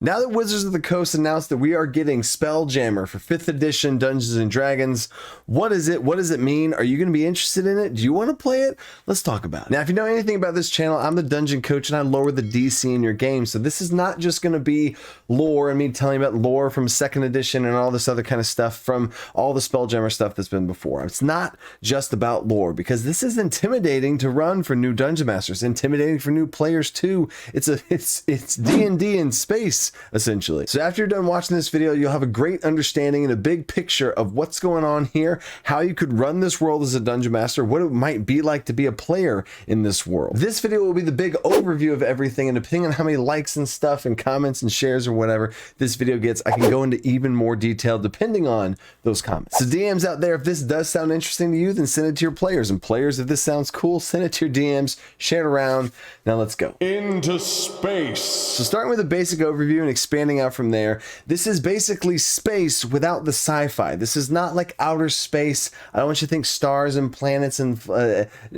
Now that Wizards of the Coast announced that we are getting Spelljammer for 5th edition Dungeons and Dragons, what is it? What does it mean? Are you going to be interested in it? Do you want to play it? Let's talk about it. Now, if you know anything about this channel, I'm the dungeon coach and I lower the DC in your game. So this is not just going to be lore and me telling you about lore from 2nd edition and all this other kind of stuff from all the Spelljammer stuff that's been before. It's not just about lore, because this is intimidating to run for new dungeon masters, intimidating for new players too. It's D&D in space, essentially. So after you're done watching this video, you'll have a great understanding and a big picture of what's going on here, how you could run this world as a dungeon master, what it might be like to be a player in this world. This video will be the big overview of everything, and depending on how many likes and stuff and comments and shares or whatever this video gets, I can go into even more detail depending on those comments. So DMs out there, if this does sound interesting to you, then send it to your players, and players, if this sounds cool, send it to your DMs, share it around. Now let's go into space. So starting with a basic overview and expanding out from there, this is basically space without the sci-fi. This is not like outer space. I don't want you to think stars and planets and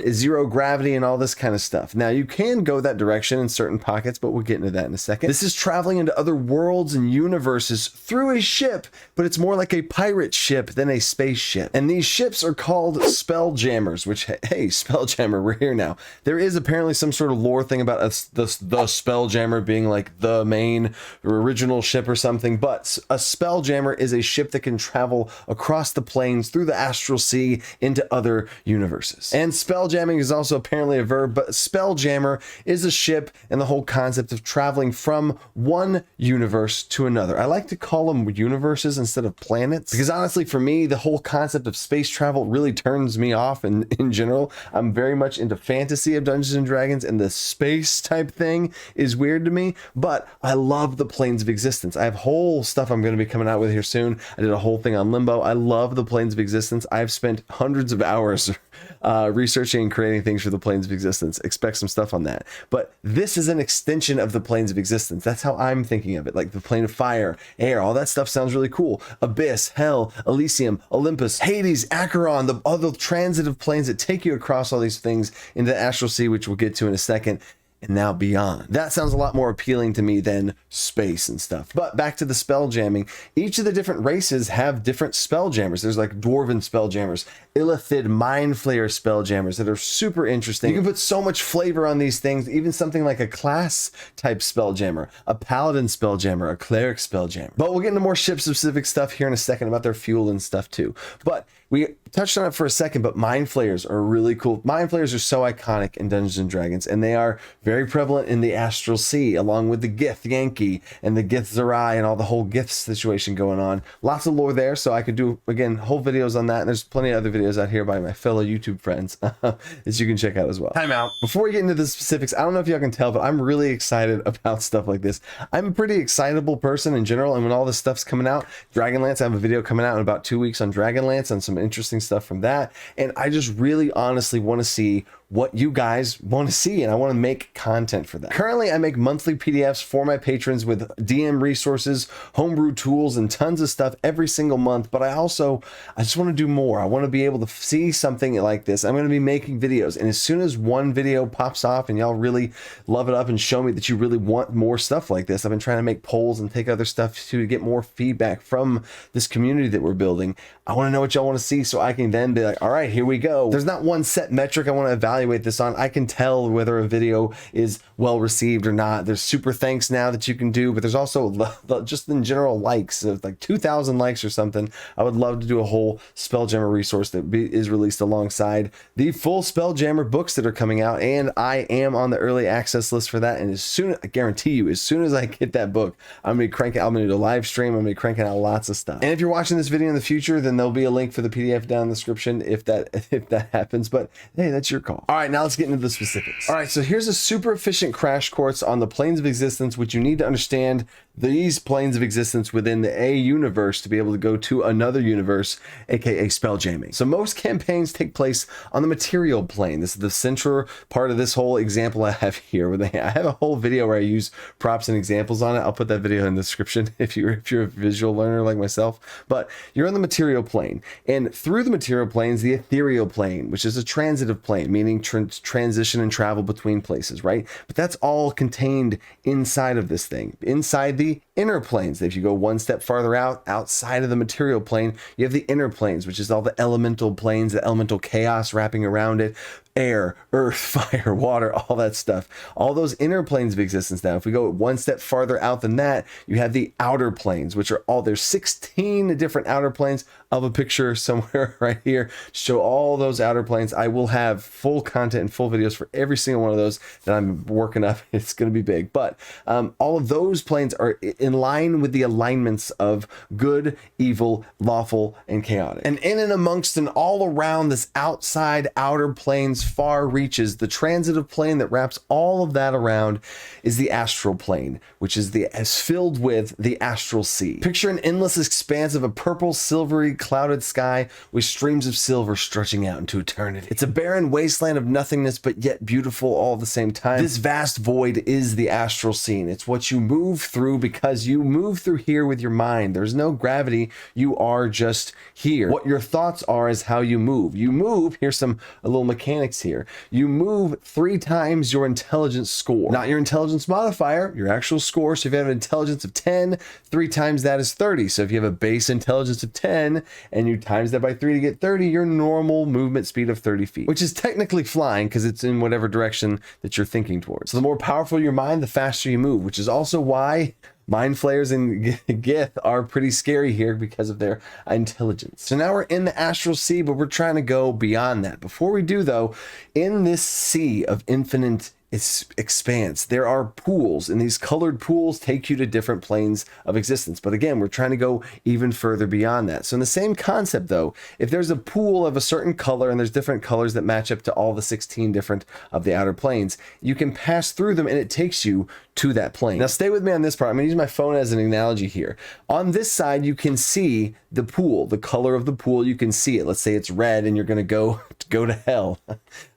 zero gravity and all this kind of stuff. Now you can go that direction in certain pockets, but we'll get into that in a second. This is traveling into other worlds and universes through a ship, but it's more like a pirate ship than a spaceship. And these ships are called Spelljammers, which, hey, Spelljammer, we're here now. There is apparently some sort of lore thing about the Spelljammer being like the main original ship or something, but a Spelljammer is a ship that can travel across the planes through the astral sea into other universes. And spelljamming is also apparently a verb, but Spelljammer is a ship and the whole concept of traveling from one universe to another. I like to call them universes instead of planets, because honestly for me the whole concept of space travel really turns me off. And in general, I'm very much into fantasy of Dungeons and Dragons, and the space type thing is weird to me, but I love the planes of existence. I have whole stuff I'm going to be coming out with here soon. I did a whole thing on Limbo. I love the planes of existence. I've spent hundreds of hours researching and creating things for the planes of existence. Expect some stuff on that. But this is an extension of the planes of existence. That's how I'm thinking of it. Like the plane of fire, air, all that stuff sounds really cool. Abyss, hell, Elysium, Olympus, Hades, Acheron, the other transitive planes that take you across all these things into the astral sea, which we'll get to in a second. And now beyond. That sounds a lot more appealing to me than space and stuff. But back to the spelljamming. Each of the different races have different spelljammers. There's like dwarven spelljammers, illithid mind flayer spelljammers that are super interesting. You can put so much flavor on these things, even something like a class type spelljammer, a paladin spelljammer, a cleric spelljammer. But we'll get into more ship specific stuff here in a second about their fuel and stuff too. But we touched on it for a second, but mind flayers are really cool. Mind flayers are so iconic in Dungeons and Dragons, and they are very prevalent in the astral sea, along with the Gith Yankee and the Gith Zerai and all the whole Gith situation going on. Lots of lore there, so I could do, again, whole videos on that, and there's plenty of other videos out here by my fellow YouTube friends that you can check out as well. Timeout. Before we get into the specifics, I don't know if y'all can tell, but I'm really excited about stuff like this. I'm a pretty excitable person in general, and when all this stuff's coming out, Dragonlance, I have a video coming out in about 2 weeks on Dragonlance and some interesting stuff from that, and I just really honestly want to see what you guys want to see, and I want to make content for that. Currently, I make monthly PDFs for my patrons with DM resources, homebrew tools, and tons of stuff every single month, but I just want to do more. I want to be able to see something like this. I'm going to be making videos, and as soon as one video pops off and y'all really love it up and show me that you really want more stuff like this, I've been trying to make polls and take other stuff to get more feedback from this community that we're building. I want to know what y'all want to see so I can then be like, all right, here we go. There's not one set metric I want to evaluate this on. I can tell whether a video is well received or not. There's super thanks now that you can do, but there's also just in general likes of like 2,000 likes or something. I would love to do a whole Spelljammer resource that is released alongside the full Spelljammer books that are coming out, and I am on the early access list for that. And as soon, I guarantee you, as soon as I get that book, I'm gonna be cranking. I'm gonna do a live stream. I'm gonna be cranking out lots of stuff. And if you're watching this video in the future, then there'll be a link for the PDF down in the description if that happens. But hey, that's your call. All right, now let's get into the specifics. All right, so here's a super efficient crash course on the planes of existence, which you need to understand these planes of existence within the A universe to be able to go to another universe, aka spelljamming. So most campaigns take place on the material plane. This is the central part of this whole example I have here. I have a whole video where I use props and examples on it. I'll put that video in the description if you're a visual learner like myself. But you're on the material plane, and through the material plane is the ethereal plane, which is a transitive plane, meaning transition and travel between places, right? But that's all contained inside of this thing, inside the inner planes. If you go one step farther out, outside of the material plane, you have the inner planes, which is all the elemental planes, the elemental chaos wrapping around it. Air, earth, fire, water, all that stuff. All those inner planes of existence. Now, if we go one step farther out than that, you have the outer planes, which are all, there's 16 different outer planes. I'll have a picture somewhere right here to show all those outer planes. I will have full content and full videos for every single one of those that I'm working up. It's going to be big, but all of those planes are in line with the alignments of good, evil, lawful, and chaotic. And in and amongst and all around this outside outer planes far reaches, the transitive plane that wraps all of that around is the astral plane, which is filled with the astral sea. Picture an endless expanse of a purple, silvery, clouded sky with streams of silver stretching out into eternity. It's a barren wasteland of nothingness, but yet beautiful all at the same time. This vast void is the astral scene. It's what you move through because you move through here with your mind. There's no gravity. You are just here. What your thoughts are is how you move. You move, here's a little mechanics here. You move 3 times your intelligence score. Not your intelligence modifier, your actual score. So if you have an intelligence of 10, 3 times that is 30. So if you have a base intelligence of 10 and you times that by 3 to get 30, your normal movement speed of 30 feet, which is technically flying because it's in whatever direction that you're thinking towards. So the more powerful your mind, the faster you move, which is also why mind flayers and Gith are pretty scary here because of their intelligence. So now we're in the astral sea, but we're trying to go beyond that. Before we do though, in this sea of infinite expanse, there are pools, and these colored pools take you to different planes of existence. But again, we're trying to go even further beyond that. So in the same concept though, if there's a pool of a certain color and there's different colors that match up to all the 16 different of the outer planes, you can pass through them and it takes you to that plane. Now stay with me on this part. I'm gonna use my phone as an analogy here. On this side, you can see the pool, the color of the pool, you can see it. Let's say it's red and you're gonna go to hell.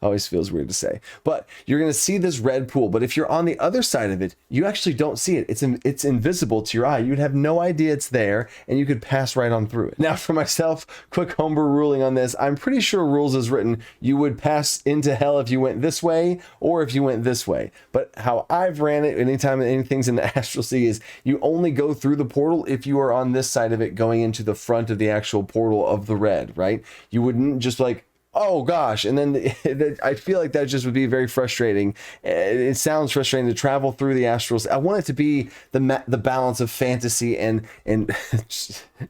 Always feels weird to say, but you're gonna see this red pool. But if you're on the other side of it, you actually don't see it. It's invisible to your eye. You'd have no idea it's there and you could pass right on through it. Now for myself, quick homebrew ruling on this. I'm pretty sure rules is written, you would pass into hell if you went this way or if you went this way. But how I've ran it, anytime anything's in the astral sea, is you only go through the portal if you are on this side of it going into the front of the actual portal of the red, right? You wouldn't just like, oh gosh, and then I feel like that just would be very frustrating. It sounds frustrating to travel through the astrals. I want it to be the balance of fantasy and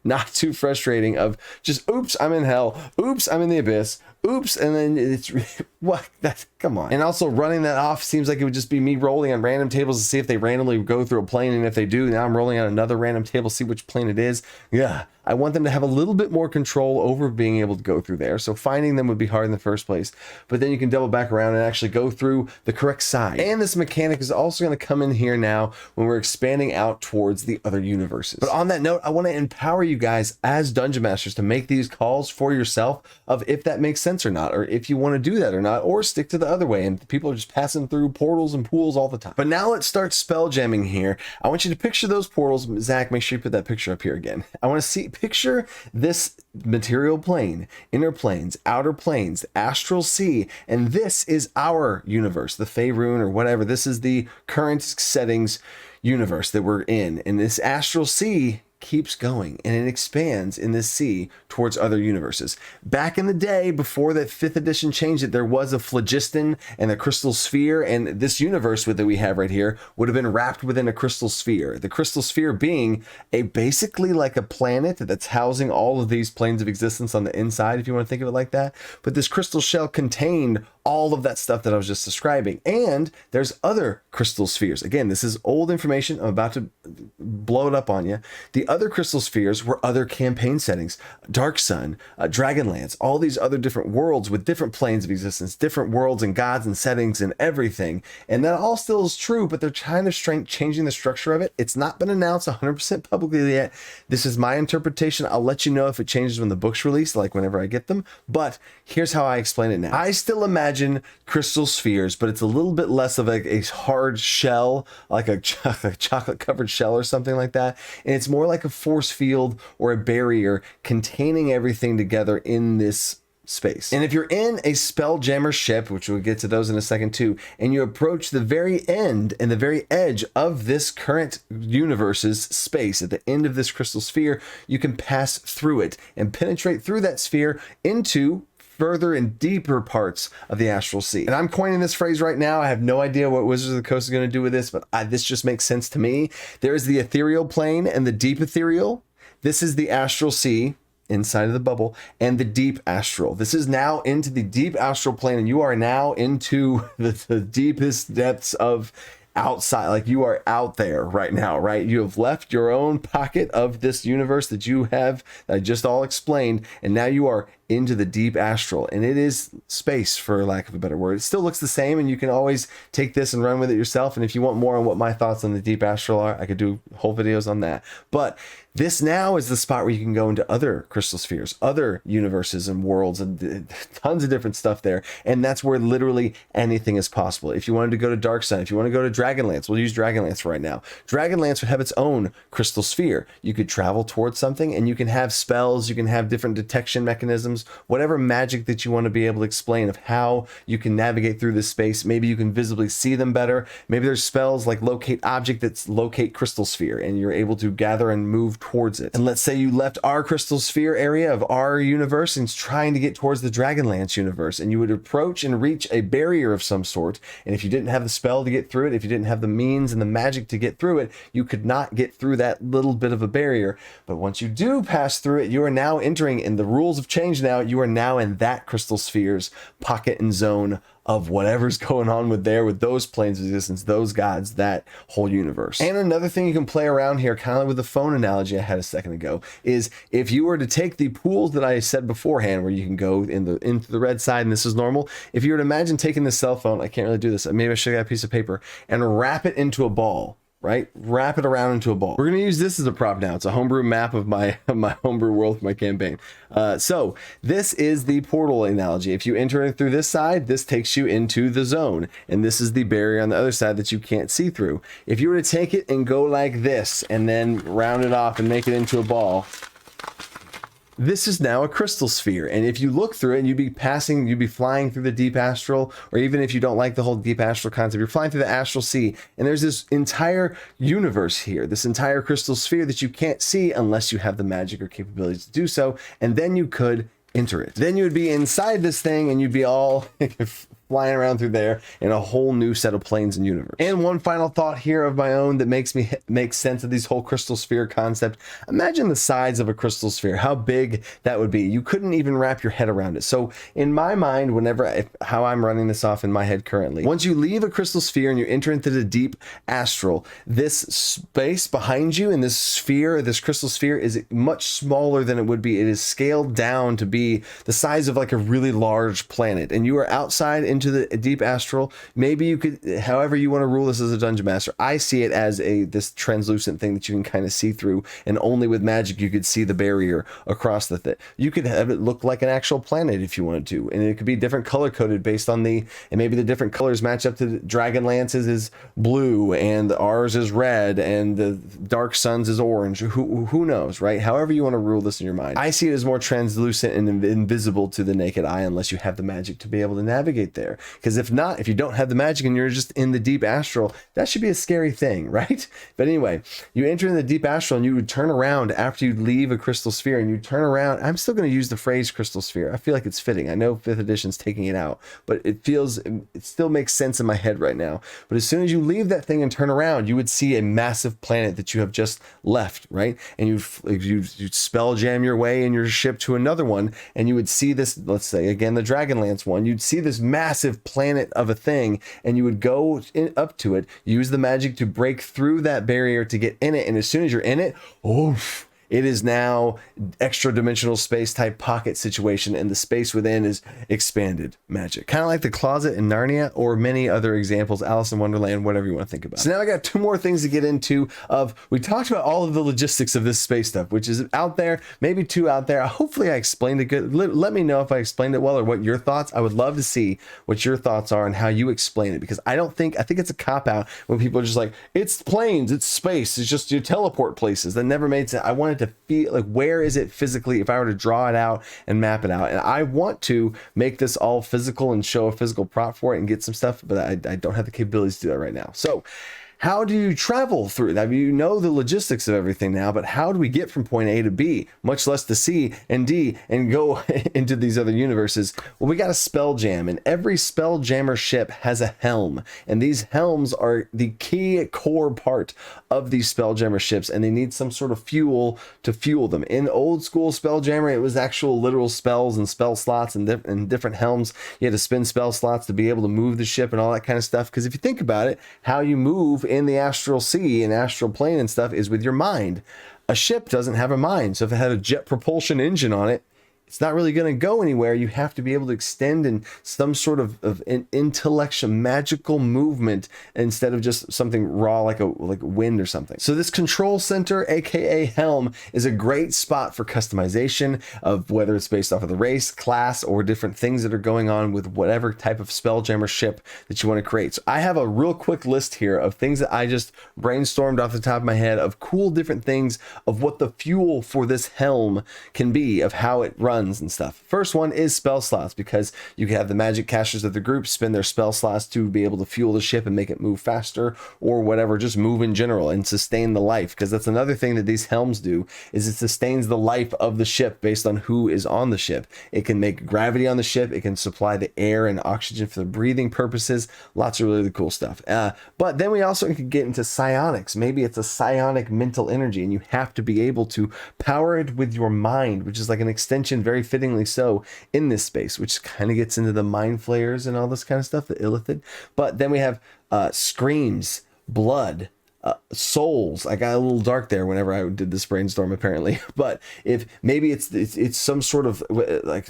not too frustrating of just, oops, I'm in hell, oops, I'm in the abyss, oops, and then it's what, that, come on. And also running that off seems like it would just be me rolling on random tables to see if they randomly go through a plane, and if they do, now I'm rolling on another random table to see which plane it is. Yeah, I want them to have a little bit more control over being able to go through there. So finding them would be hard in the first place, but then you can double back around and actually go through the correct side. And this mechanic is also going to come in here now when we're expanding out towards the other universes. But on that note, I want to empower you guys as dungeon masters to make these calls for yourself of if that makes sense or not, or if you want to do that or not, or stick to the other way. And people are just passing through portals and pools all the time. But now let's start spell jamming here. I want you to picture those portals. Zach, make sure you put that picture up here again. I want to picture this material plane, inner planes, outer planes, astral sea, and this is our universe, the Faerun or whatever. This is the current settings universe that we're in, and this astral sea keeps going and it expands in this sea towards other universes. Back in the day, before that 5th edition changed it, there was a phlogiston and a crystal sphere, and this universe that we have right here would have been wrapped within a crystal sphere. The crystal sphere being basically like a planet that's housing all of these planes of existence on the inside, if you want to think of it like that. But this crystal shell contained all of that stuff that I was just describing. And there's other crystal spheres. Again, this is old information. I'm about to blow it up on you. The other crystal spheres were other campaign settings, Dark Sun, Dragonlance, all these other different worlds with different planes of existence, different worlds and gods and settings and everything. And that all still is true, but they're kind of changing the structure of it. It's not been announced 100% publicly yet. This is my interpretation. I'll let you know if it changes when the book's released, like whenever I get them. But here's how I explain it now. I still imagine crystal spheres, but it's a little bit less of a hard shell, like a chocolate covered shell or something like that. And it's more like a force field or a barrier containing everything together in this space. And if you're in a Spelljammer ship, which we'll get to those in a second too, and you approach the very end and the very edge of this current universe's space, at the end of this crystal sphere, you can pass through it and penetrate through that sphere into further and deeper parts of the astral sea. And I'm coining this phrase right now. I have no idea what Wizards of the Coast is going to do with this, but this just makes sense to me. There is the ethereal plane and the deep ethereal. This is the astral sea inside of the bubble, and the deep astral. This is now into the deep astral plane, and you are now into the deepest depths of outside. Like, you are out there right now, right? You have left your own pocket of this universe that you have, that I just all explained, and now you are into the deep astral, and it is space, for lack of a better word. It still looks the same, and you can always take this and run with it yourself. And if you want more on what my thoughts on the deep astral are, I could do whole videos on that. But this now is the spot where you can go into other crystal spheres, other universes and worlds, and tons of different stuff there. And that's where literally anything is possible. If you wanted to go to Dark Sun, if you want to go to Dragonlance, we'll use Dragonlance right now. Dragonlance would have its own crystal sphere. You could travel towards something, and you can have spells, you can have different detection mechanisms, whatever magic that you want to be able to explain of how you can navigate through this space. Maybe you can visibly see them better. Maybe there's spells like locate object that's locate crystal sphere, and you're able to gather and move towards it. And let's say you left our crystal sphere area of our universe and trying to get towards the Dragonlance universe, and you would approach and reach a barrier of some sort. And if you didn't have the spell to get through it, if you didn't have the means and the magic to get through it, you could not get through that little bit of a barrier. But once you do pass through it, you are now entering, and the rules have changed now. You are now in that crystal sphere's pocket and zone of whatever's going on with those planes of existence, those gods, that whole universe. And another thing you can play around here, kind of with the phone analogy I had a second ago, is if you were to take the pools that I said beforehand, where you can go into the red side, and this is normal. If you were to imagine taking this cell phone, I can't really do this, maybe I should have a piece of paper, and wrap it into a ball. Right? Wrap it around into a ball. We're going to use this as a prop now. It's a homebrew map of my homebrew world for my campaign. So this is the portal analogy. If you enter it through this side, this takes you into the zone. And this is the barrier on the other side that you can't see through. If you were to take it and go like this, and then round it off and make it into a ball, this is now a crystal sphere. And if you look through it, and you'd be flying through the deep astral, or even if you don't like the whole deep astral concept, you're flying through the astral sea, and there's this entire universe here, this entire crystal sphere that you can't see unless you have the magic or capabilities to do so. And then you could enter it. Then you would be inside this thing, and you'd be all flying around through there in a whole new set of planes and universe. And one final thought here of my own that makes me make sense of these whole crystal sphere concept. Imagine the size of a crystal sphere, how big that would be. You couldn't even wrap your head around it. So in my mind, how I'm running this off in my head currently, once you leave a crystal sphere and you enter into the deep astral, this space behind you in this sphere, this crystal sphere, is much smaller than it would be. It is scaled down to be the size of like a really large planet, and you are outside into the deep astral. Maybe you could, however you want to rule this as a dungeon master, I see it as this translucent thing that you can kind of see through, and only with magic you could see the barrier across the thing. You could have it look like an actual planet if you wanted to, and it could be different color coded based on and maybe the different colors match up to the Dragonlance's is blue, and ours is red, and the Dark Sun's is orange. Who knows, right? However you want to rule this in your mind. I see it as more translucent and invisible to the naked eye unless you have the magic to be able to navigate there. Because if not, if you don't have the magic and you're just in the deep astral, that should be a scary thing, right? But anyway, you enter in the deep astral, and you would turn around after you leave a crystal sphere, and you turn around. I'm still going to use the phrase crystal sphere. I feel like it's fitting. I know 5th edition's taking it out, but it still makes sense in my head right now. But as soon as you leave that thing and turn around, you would see a massive planet that you have just left, right? And you'd spell jam your way in your ship to another one, and you would see this, let's say again, the Dragonlance one. You'd see this massive planet of a thing, and you would go up to it, use the magic to break through that barrier to get in it, and as soon as you're in it, oof, it is now extra dimensional space type pocket situation, and the space within is expanded magic. Kind of like the closet in Narnia, or many other examples, Alice in Wonderland, whatever you want to think about. So now I got 2 more things to get into. We talked about all of the logistics of this space stuff, which is out there, maybe 2 out there. Hopefully I explained it good. Let me know if I explained it well, or what your thoughts. I would love to see what your thoughts are and how you explain it, because I think it's a cop-out when people are just like, it's planes, it's space, it's just you teleport places. That never made sense. I wanted to to feel like, where is it physically if I were to draw it out and map it out. And I want to make this all physical and show a physical prop for it and get some stuff, but I don't have the capabilities to do that right now. So how do you travel through that? You know the logistics of everything now, but how do we get from point A to B, much less to C and D and go into these other universes? Well, we got a Spelljam, and every Spelljammer ship has a helm, and these helms are the key core part of these Spelljammer ships, and they need some sort of fuel to fuel them. In old school Spelljammer, it was actual literal spells and spell slots and different helms. You had to spin spell slots to be able to move the ship and all that kind of stuff, because if you think about it, how you move in the astral sea and astral plane and stuff is with your mind. A ship doesn't have a mind, so if it had a jet propulsion engine on it, it's not really going to go anywhere. You have to be able to extend in some sort of an intellectual magical movement instead of just something raw like wind or something. So this control center, aka helm, is a great spot for customization of whether it's based off of the race, class, or different things that are going on with whatever type of Spelljammer ship that you want to create. So I have a real quick list here of things that I just brainstormed off the top of my head of cool different things of what the fuel for this helm can be, of how it runs and stuff. First one is spell slots, because you can have the magic casters of the group spend their spell slots to be able to fuel the ship and make it move faster, or whatever, just move in general and sustain the life, because that's another thing that these helms do, is it sustains the life of the ship based on who is on the ship. It can make gravity on the ship, it can supply the air and oxygen for the breathing purposes, lots of really cool stuff. But then we also can get into psionics. Maybe it's a psionic mental energy, and you have to be able to power it with your mind, which is like an extension, very fittingly so, in this space, which kind of gets into the mind flayers and all this kind of stuff, the illithid. But then we have screams, blood, souls. I got a little dark there whenever I did this brainstorm, apparently. But if maybe it's some sort of like,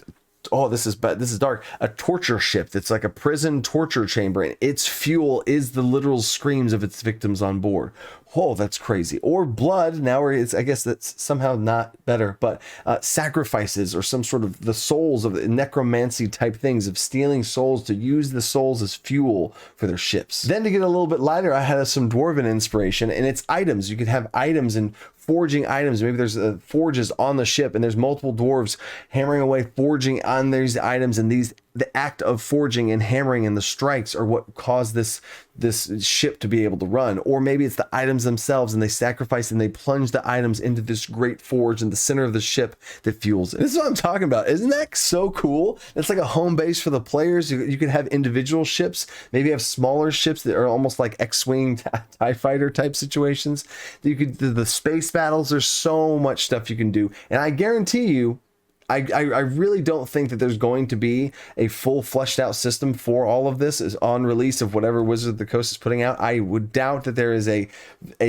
oh, this is dark, a torture ship that's like a prison torture chamber, and its fuel is the literal screams of its victims on board. Oh, that's crazy. Or blood, now where it's, I guess that's somehow not better, but sacrifices, or some sort of the souls of necromancy type things, of stealing souls to use the souls as fuel for their ships. Then to get a little bit lighter, I had some dwarven inspiration, and it's items. You could have items and forging items. Maybe there's forges on the ship, and there's multiple dwarves hammering away, forging on these items, and the act of forging and hammering and the strikes are what cause this ship to be able to run. Or maybe it's the items themselves, and they sacrifice and they plunge the items into this great forge in the center of the ship that fuels it. This is what I'm talking about. Isn't that so cool? It's like a home base for the players. You could have individual ships, maybe have smaller ships that are almost like X-Wing TIE fighter type situations. You could do the space battles. There's so much stuff you can do, and I guarantee you, I really don't think that there's going to be a full fleshed out system for all of this is on release of whatever Wizard of the Coast is putting out. I would doubt that there is a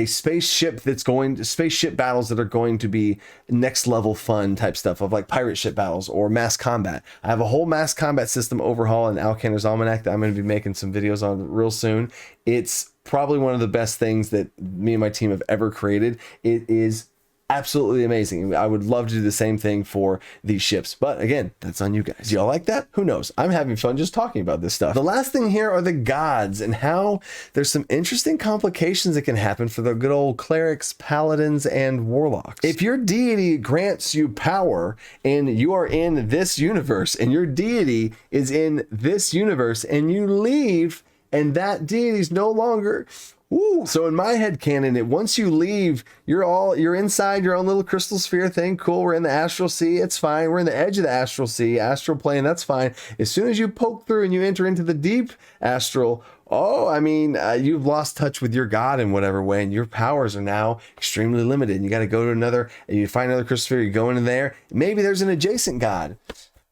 spaceship spaceship battles that are going to be next level fun type stuff of like pirate ship battles or mass combat. I have a whole mass combat system overhaul in Alcander's Almanac that I'm going to be making some videos on real soon. It's probably one of the best things that me and my team have ever created. It is absolutely amazing. I would love to do the same thing for these ships, but again, that's on you guys. Y'all like that? Who knows? I'm having fun just talking about this stuff. The last thing here are the gods, and how there's some interesting complications that can happen for the good old clerics, paladins, and warlocks. If your deity grants you power and you are in this universe, and your deity is in this universe, and you leave and that deity is no longer. Ooh. So in my head canon, once you leave, you're inside your own little crystal sphere thing. Cool. We're in the astral sea. It's fine. We're in the edge of the astral sea, astral plane. That's fine. As soon as you poke through and you enter into the deep astral, you've lost touch with your god in whatever way, and your powers are now extremely limited. And you got to go to another, and you find another crystal sphere. You go into there. Maybe there's an adjacent god.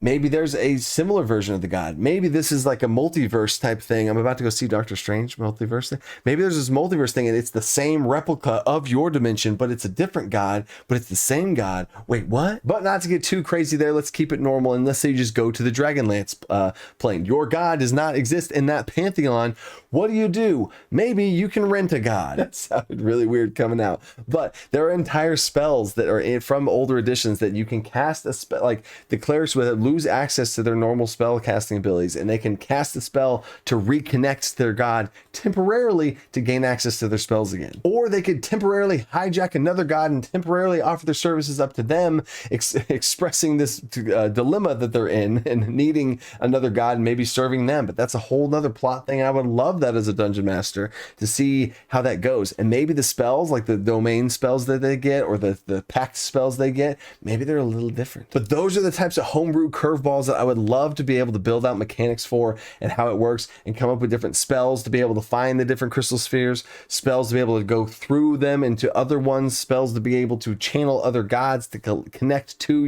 Maybe there's a similar version of the god. Maybe this is like a multiverse type thing. I'm about to go see Doctor Strange multiverse thing. Maybe there's this multiverse thing and it's the same replica of your dimension, but it's a different god, but it's the same god. Wait, what? But not to get too crazy there, let's keep it normal. And let's say you just go to the Dragonlance plane. Your god does not exist in that pantheon. What do? Maybe you can rent a god. That sounded really weird coming out. But there are entire spells that are from older editions that you can cast a spell, like the clerics with lose access to their normal spell casting abilities, and they can cast a spell to reconnect to their god temporarily to gain access to their spells again. Or they could temporarily hijack another god and temporarily offer their services up to them, expressing this dilemma that they're in and needing another god and maybe serving them. But that's a whole nother plot thing. I would love that as a dungeon master to see how that goes. And maybe the spells, like the domain spells that they get or the pact spells they get, maybe they're a little different. But those are the types of homebrew curveballs that I would love to be able to build out mechanics for and how it works, and come up with different spells to be able to find the different crystal spheres, spells to be able to go through them into other ones, spells to be able to channel other gods to connect to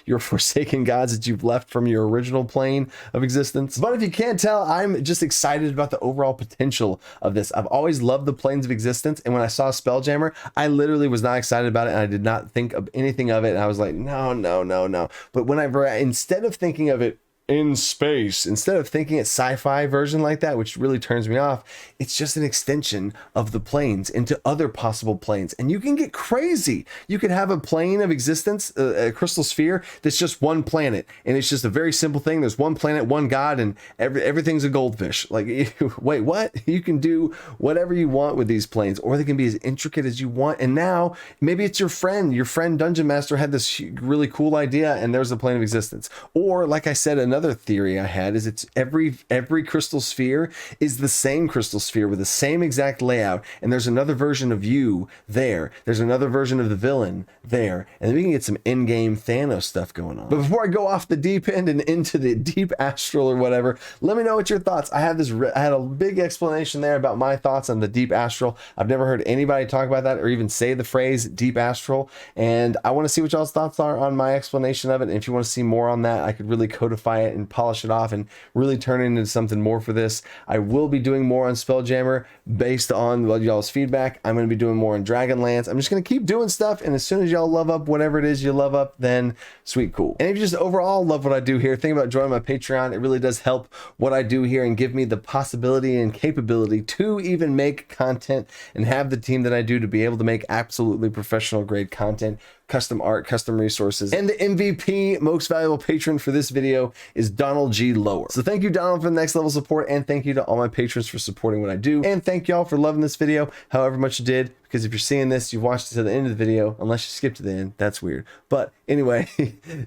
your forsaken gods that you've left from your original plane of existence. But if you can't tell, I'm just excited about the overall potential of this. I've always loved the planes of existence, and when I saw Spelljammer, I literally was not excited about it, and I did not think of anything of it, and I was like, no. But whenever, instead of thinking of it in space, instead of thinking it sci-fi version like that, which really turns me off, it's just an extension of the planes into other possible planes. And you can get crazy. You could have a plane of existence, a crystal sphere that's just one planet, and it's just a very simple thing. There's one planet, one god, and everything's a goldfish. Like, wait, what? You can do whatever you want with these planes, or they can be as intricate as you want. And now maybe it's your friend dungeon master had this really cool idea, and there's a plane of existence. Or like I said, another theory I had is it's every crystal sphere is the same crystal sphere with the same exact layout, and there's another version of you there. There's another version of the villain there, and then we can get some in-game Thanos stuff going on. But before I go off the deep end and into the deep astral or whatever, let me know what your thoughts. I had a big explanation there about my thoughts on the deep astral. I've never heard anybody talk about that or even say the phrase deep astral, and I want to see what y'all's thoughts are on my explanation of it. And if you want to see more on that, I could really codify it and polish it off and really turn it into something more for this. I will be doing more on Spelljammer based on y'all's feedback. I'm going to be doing more on Dragonlance. I'm just going to keep doing stuff, and as soon as y'all love up whatever it is you love up, then sweet, cool. And if you just overall love what I do here, think about joining my Patreon. It really does help what I do here and give me the possibility and capability to even make content and have the team that I do to be able to make absolutely professional grade content, custom art, custom resources. And the MVP, most valuable patron for this video, is Donald G. Lower. So thank you, Donald, for the next level support, and thank you to all my patrons for supporting what I do. And thank y'all for loving this video, however much you did, because if you're seeing this, you've watched it to the end of the video, unless you skipped to the end. That's weird. But anyway,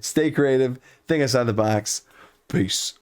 stay creative, think outside the box. Peace.